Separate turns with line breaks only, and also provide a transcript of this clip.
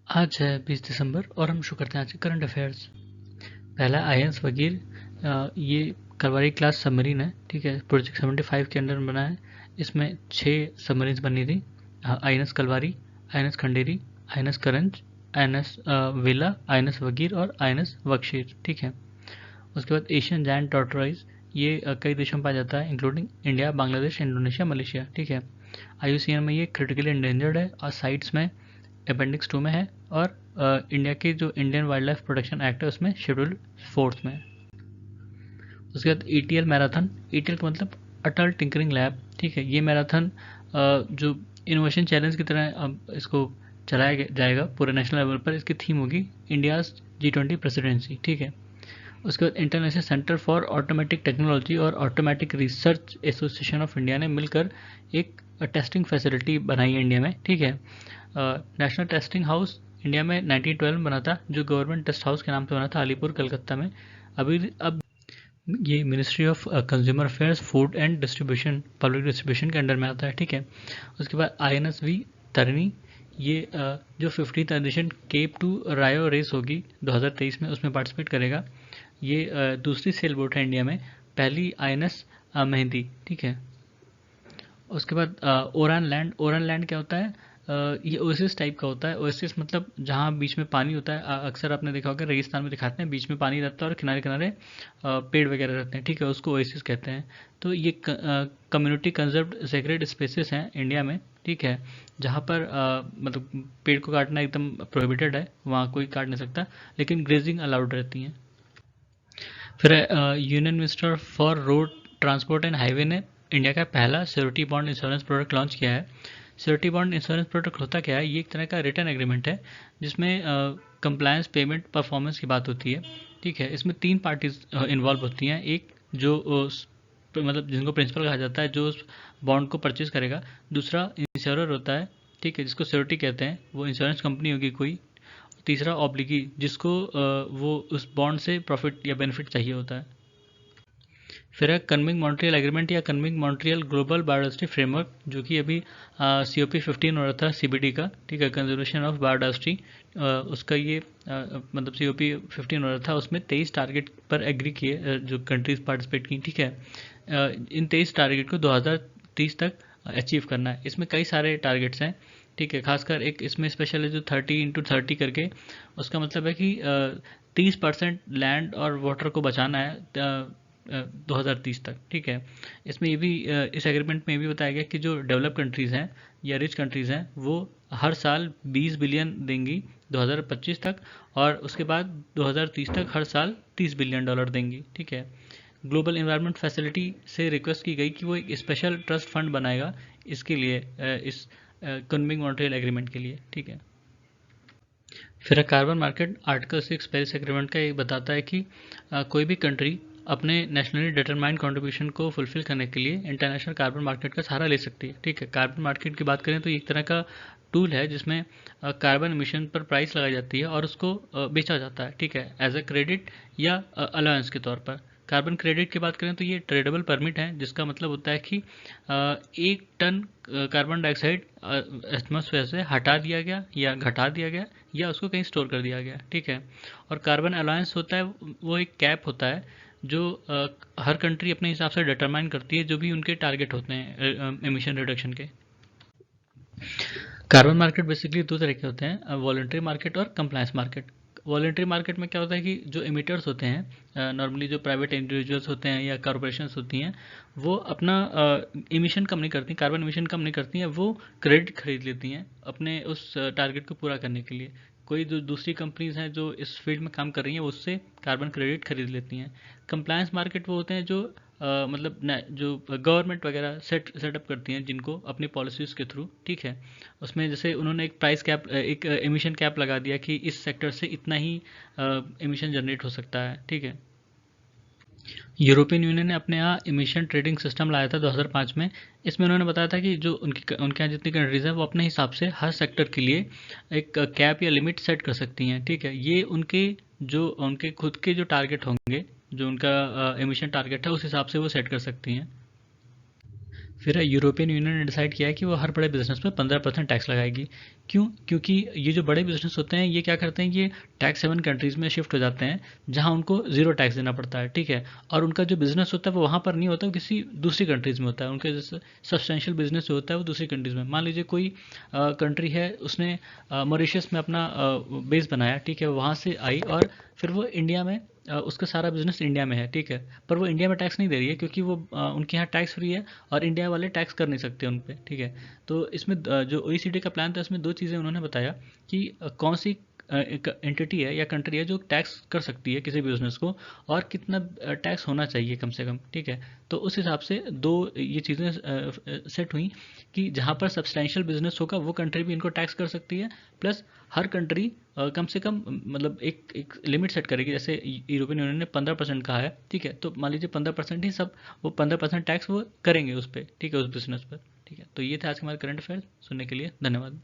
आज है 20 दिसंबर और हम शुरू करते हैं आज के करंट अफेयर्स। पहला आयंस वगीर, ये करवारी क्लास सबमरीन है। ठीक है, प्रोजेक्ट 75 के अंडर बना है। इसमें 6 सबमरीन्स बनी थी। INS Kalvari, INS Khanderi, INS Karanj, INS Vela, INS Vagir और आईएनएस बख्शीर। ठीक है, उसके बाद एशियन जायंट टॉर्टोइज, ये कई देशों में पाया जाता है including India, Bangladesh, Indonesia, Malaysia. ठीक है, IUCN में ये क्रिटिकली इंडेंजर्ड है और साइट्स में अपेंडिक्स 2 में है और इंडिया के जो Indian wild life protection act है उसमें शेड्यूल 4 में है। उसके बाद ETL मैराथन, ETL का मतलब अटल टिंकरिंग लैब। ठीक है, ये मैराथन जो इनोवेशन चैलेंज की तरह अब इसको चलाया जाएगा पूरे नेशनल लेवल पर। इसकी थीम होगी इंडियाज G20 प्रेसिडेंसी। ठीक है, उसके बाद international centre for automatic technology और automatic research association of India ने मिलकर एक टेस्टिंग फैसिलिटी बनाई है इंडिया में। ठीक है, नेशनल टेस्टिंग हाउस इंडिया में 1912 में बना था, जो गवर्नमेंट टेस्ट हाउस के नाम से बना था, अलीपुर कलकत्ता में। अब ये ministry of consumer affairs, food and distribution, public distribution के अंडर में आता है। ठीक है, उसके बाद INSV तरिणी, ये जो 50th एडिशन केप टू रायो रेस होगी 2023 में, उसमें पार्टिसिपेट करेगा। ये दूसरी सेल बोट है इंडिया में, पहली INS मेहंदी। ठीक है, उसके बाद ओरान लैंड, ओरान लैंड क्या होता है? ये ओएसिस टाइप का होता है। ओएसिस मतलब जहाँ बीच में पानी होता है। अक्सर आपने देखा होगा रेगिस्तान में दिखाते हैं, बीच में पानी रहता है और किनारे किनारे पेड़ वगैरह रहते हैं। ठीक है, उसको ओएसिस कहते हैं। तो ये कम्युनिटी कंजर्व्ड सेक्रेड स्पेसेस हैं इंडिया में। ठीक है, जहाँ पर मतलब पेड़ को काटना एकदम प्रोहिबिटेड है, वहाँ कोई काट नहीं सकता, लेकिन ग्रेजिंग अलाउड रहती हैं। फिर union minister for road transport and highway ने इंडिया का पहला surety bond insurance product launch किया है। श्योरिटी बॉन्ड इंश्योरेंस प्रोडक्ट होता क्या है? ये एक तरह का रिटर्न एग्रीमेंट है जिसमें कंप्लायंस, पेमेंट, परफॉर्मेंस की बात होती है। ठीक है, इसमें 3 पार्टीज इन्वॉल्व होती हैं। एक जो मतलब जिनको प्रिंसिपल कहा जाता है, जो उस बॉन्ड को परचेज करेगा। दूसरा इंश्योरर होता है, ठीक है, जिसको श्योरिटी कहते हैं, वो इंश्योरेंस कंपनी होगी कोई। तीसरा ऑब्लिगी, जिसको वो उस बॉन्ड से प्रॉफिट या बेनिफिट चाहिए होता है। फिर है कन्मिंग मॉन्ट्रियल एग्रीमेंट या कन्मिंग मॉन्ट्रियल ग्लोबल बायोडाइवर्सिटी फ्रेमवर्क, जो कि अभी COP 15 हो रहा था CBD का। ठीक है, कंजर्वेशन ऑफ बायोडाइवर्सिटी, उसका ये मतलब COP 15 हो रहा था, उसमें 23 टारगेट पर एग्री किए जो कंट्रीज पार्टिसिपेट की। ठीक है, इन 23 टारगेट को 2030 तक अचीव करना है। इसमें कई सारे टारगेट्स हैं। ठीक है, खासकर एक इसमें स्पेशल है जो 30x30 करके, उसका मतलब है कि 30% लैंड और वाटर को बचाना है 2030 तक। ठीक है, इसमें ये भी इस एग्रीमेंट में ये भी बताया गया कि जो डेवलप कंट्रीज़ हैं या रिच कंट्रीज़ हैं, वो हर साल 20 बिलियन देंगी 2025 तक, और उसके बाद 2030 तक हर साल $30 बिलियन देंगी। ठीक है, ग्लोबल इन्वायरमेंट फैसिलिटी से रिक्वेस्ट की गई कि वो एक स्पेशल ट्रस्ट फंड बनाएगा इसके लिए, इस कन्मिंग मॉन्ट्रियल एग्रीमेंट के लिए। ठीक है, फिर carbon market, article 6 Paris agreement का ये बताता है कि कोई भी कंट्री अपने नेशनली डिटरमाइंड कंट्रीब्यूशन को फुलफिल करने के लिए इंटरनेशनल कार्बन मार्केट का सहारा ले सकती है। ठीक है, कार्बन मार्केट की बात करें तो ये एक तरह का टूल है जिसमें कार्बन एमिशन पर प्राइस लगाई जाती है और उसको बेचा जाता है। ठीक है, एज अ क्रेडिट या अलाउंस के तौर पर। कार्बन क्रेडिट की बात करें तो ये ट्रेडेबल परमिट है, जिसका मतलब होता है कि 1 टन कार्बन डाइऑक्साइड एटमॉस्फेयर से हटा दिया गया या घटा दिया गया या उसको कहीं स्टोर कर दिया गया। ठीक है, और कार्बन अलायंस होता है, वो एक कैप होता है जो हर कंट्री अपने हिसाब से डिटरमाइन करती है, जो भी उनके टारगेट होते हैं एमिशन रिडक्शन के। कार्बन मार्केट बेसिकली 2 तरह के होते हैं, वॉलंटरी मार्केट और कंप्लायंस मार्केट। वॉलंटरी मार्केट में क्या होता है कि जो इमिटर्स होते हैं, नॉर्मली जो प्राइवेट इंडिविजुअल्स होते हैं या कॉरपोरेशंस होती हैं, वो अपना इमिशन कम नहीं करती, कार्बन इमिशन कम नहीं करती हैं, वो क्रेडिट खरीद लेती हैं अपने उस टारगेट को पूरा करने के लिए। कोई जो दूसरी कंपनीज हैं जो इस फील्ड में काम कर रही हैं, उससे कार्बन क्रेडिट खरीद लेती हैं। कंप्लायंस मार्केट वो होते हैं जो मतलब जो गवर्नमेंट वगैरह सेटअप करती हैं, जिनको अपनी पॉलिसीज़ के थ्रू। ठीक है, उसमें जैसे उन्होंने एक प्राइस कैप, एक एमिशन कैप लगा दिया कि इस सेक्टर से इतना ही एमिशन जनरेट हो सकता है। ठीक है, यूरोपियन यूनियन ने अपने यहाँ एमिशन ट्रेडिंग सिस्टम लाया था 2005 में। इसमें उन्होंने बताया था कि जो उनके यहाँ जितनी कंट्रीज़ हैं, वो अपने हिसाब से हर सेक्टर के लिए एक कैप या लिमिट सेट कर सकती हैं। ठीक है, ये उनके खुद के जो टारगेट होंगे, जो उनका एमिशन टारगेट है, उस हिसाब से वो सेट कर सकती हैं। फिर यूरोपियन यूनियन ने डिसाइड किया है कि वो हर बड़े बिजनेस पे 15% टैक्स लगाएगी। क्यों? क्योंकि ये जो बड़े बिजनेस होते हैं ये क्या करते हैं, ये टैक्स हेवन कंट्रीज में शिफ्ट हो जाते हैं जहाँ उनको जीरो टैक्स देना पड़ता है, ठीक है। और उनका जो बिजनेस होता है वो वहाँ पर नहीं होता, वो किसी दूसरी कंट्रीज में होता है। उनका जैसे सब्सटेंशियल बिजनेस जो होता है वो दूसरी कंट्रीज में, मान लीजिए कोई कंट्री है, उसने मॉरिशस में अपना बेस बनाया, ठीक है, वहाँ से आई और फिर वो इंडिया में उसका सारा बिजनेस इंडिया में है, ठीक है। पर वो इंडिया में टैक्स नहीं दे रही है क्योंकि वो उनके यहाँ टैक्स फ्री है और इंडिया वाले टैक्स कर नहीं सकते उन पे, ठीक है। तो इसमें जो OECD का प्लान था इसमें दो चीज़ें उन्होंने बताया कि कौन सी एक एंटिटी है या कंट्री है जो टैक्स कर सकती है किसी बिजनेस को, और कितना टैक्स होना चाहिए कम से कम, ठीक है। तो उस हिसाब से दो ये चीज़ें सेट हुई कि जहाँ पर सब्सटेंशियल बिजनेस होगा वो कंट्री भी इनको टैक्स कर सकती है, प्लस हर कंट्री कम से कम मतलब एक एक लिमिट सेट करेगी। जैसे यूरोपियन यूनियन ने 15% कहा है, ठीक है, तो मान लीजिए 15% ही सब, वो 15% टैक्स वो करेंगे उस पर, ठीक है, उस बिजनेस पर, ठीक है। तो ये था आज के हमारे करंट अफेयर। सुनने के लिए धन्यवाद।